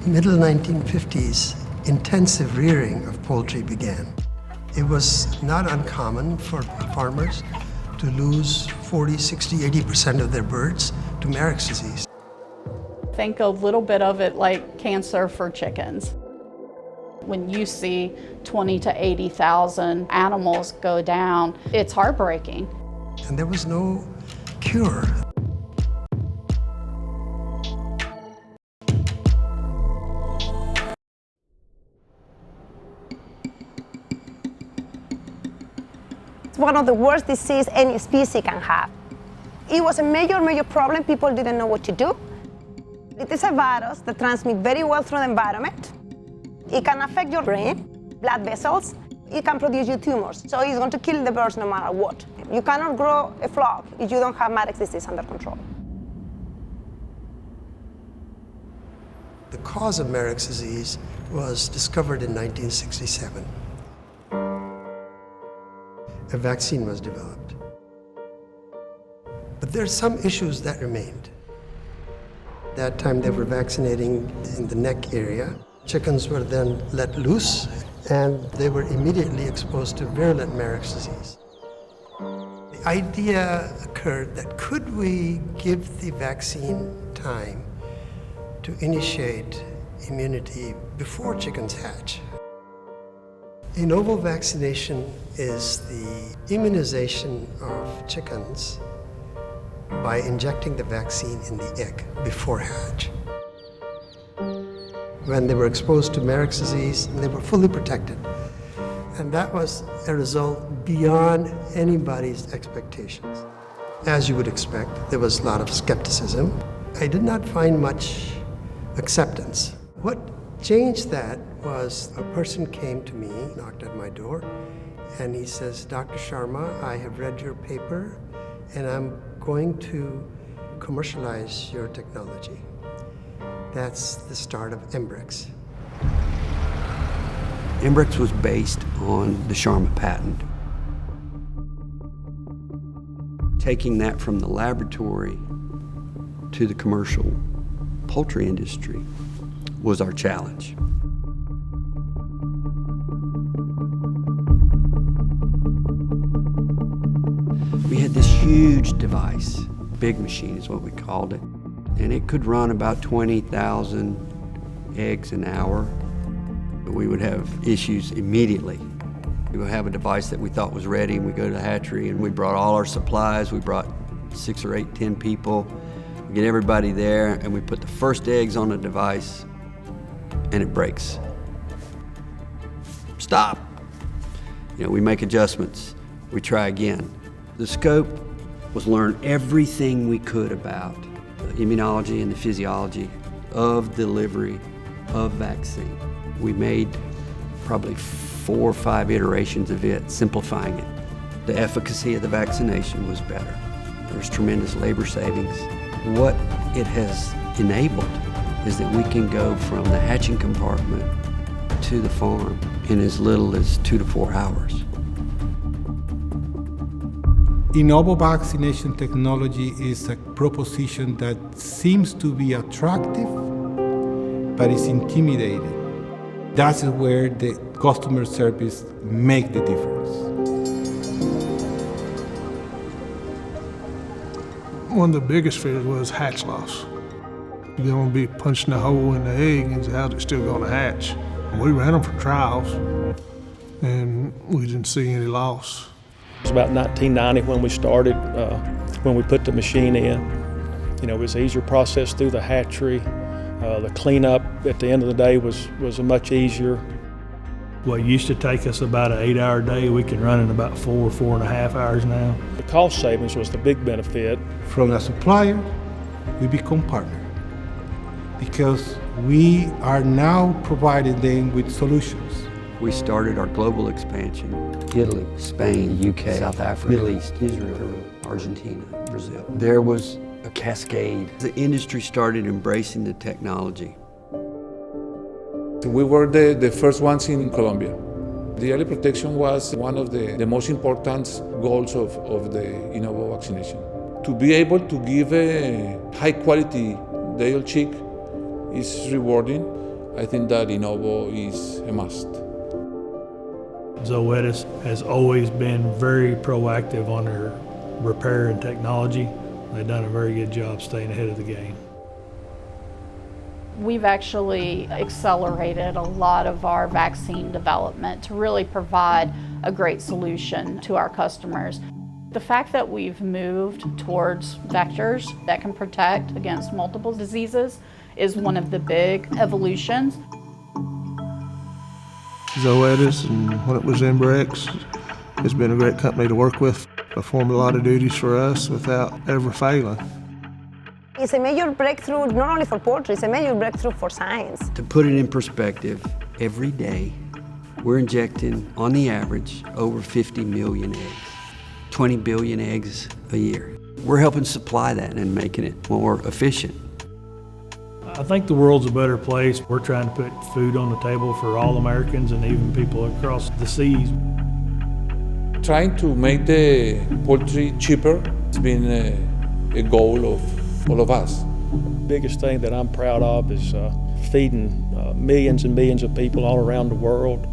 middle 1950s, intensive rearing of poultry began. It was not uncommon for farmers to lose 40, 60, 80% of their birds to Merricks disease. Think a little bit of it like cancer for chickens. When you see 20 to 80,000 animals go down, it's heartbreaking. And there was no cure. It's one of the worst diseases any species can have. It was a major problem. People didn't know what to do. It is a virus that transmits very well through the environment. It can affect your brain, blood vessels. It can produce you tumors. So it's going to kill the birds no matter what. You cannot grow a flock if you don't have Merricks disease under control. The cause of Merricks disease was discovered in 1967. A vaccine was developed. But there are some issues that remained. That time they were vaccinating in the neck area. Chickens were then let loose and they were immediately exposed to virulent Merricks disease. The idea occurred that could we give the vaccine time to initiate immunity before chickens hatch? In novel vaccination is the immunization of chickens by injecting the vaccine in the egg before hatch. When they were exposed to Merricks disease, they were fully protected. And that was a result beyond anybody's expectations. As you would expect, there was a lot of skepticism. I did not find much acceptance. What changed that was a person came to me, knocked at my door, and he says, Dr. Sharma, I have read your paper, and I'm going to commercialize your technology. That's the start of Embrex. Embrex was based on the Sharma patent. Taking that from the laboratory to the commercial poultry industry was our challenge. We had this huge device, big machine is what we called it, and it could run about 20,000 eggs an hour. We would have issues immediately. We would have a device that we thought was ready, and we go to the hatchery, and we brought all our supplies. We brought 6 or 8, 10 people. We get everybody there, and we put the first eggs on the device, and it breaks. Stop. We make adjustments. We try again. The scope was learn everything we could about the immunology and the physiology of delivery of vaccine. We made probably 4 or 5 iterations of it, simplifying it. The efficacy of the vaccination was better. There was tremendous labor savings. What it has enabled is that we can go from the hatching compartment to the farm in as little as 2 to 4 hours. Novel vaccination technology is a proposition that seems to be attractive, but is intimidating. That's where the customer service make the difference. One of the biggest fears was hatch loss. You're going to be punching a hole in the egg and how's it still going to hatch? We ran them for trials and we didn't see any loss. It was about 1990 when we started, when we put the machine in. It was an easier process through the hatchery. The cleanup at the end of the day was much easier. What used to take us about an 8-hour day, we can run in about 4.5 hours now. The cost savings was the big benefit. From a supplier, we become partner because we are now providing them with solutions. We started our global expansion. Italy, Spain, UK, South Africa, Middle East, Israel, Argentina, Brazil. There was a cascade. The industry started embracing the technology. We were the first ones in Colombia. The early protection was one of the most important goals of the Innovo vaccination. To be able to give a high quality day-old chick is rewarding, I think that Innovo is a must. Zoetis has always been very proactive on their repair and technology. They've done a very good job staying ahead of the game. We've actually accelerated a lot of our vaccine development to really provide a great solution to our customers. The fact that we've moved towards vectors that can protect against multiple diseases is one of the big evolutions. Zoetis, and when it was Embrex, has been a great company to work with. Performed a lot of duties for us without ever failing. It's a major breakthrough, not only for poultry, it's a major breakthrough for science. To put it in perspective, every day we're injecting, on the average, over 50 million eggs, 20 billion eggs a year. We're helping supply that and making it more efficient. I think the world's a better place. We're trying to put food on the table for all Americans and even people across the seas. Trying to make the poultry cheaper has been a goal of all of us. Biggest thing that I'm proud of is feeding millions and millions of people all around the world.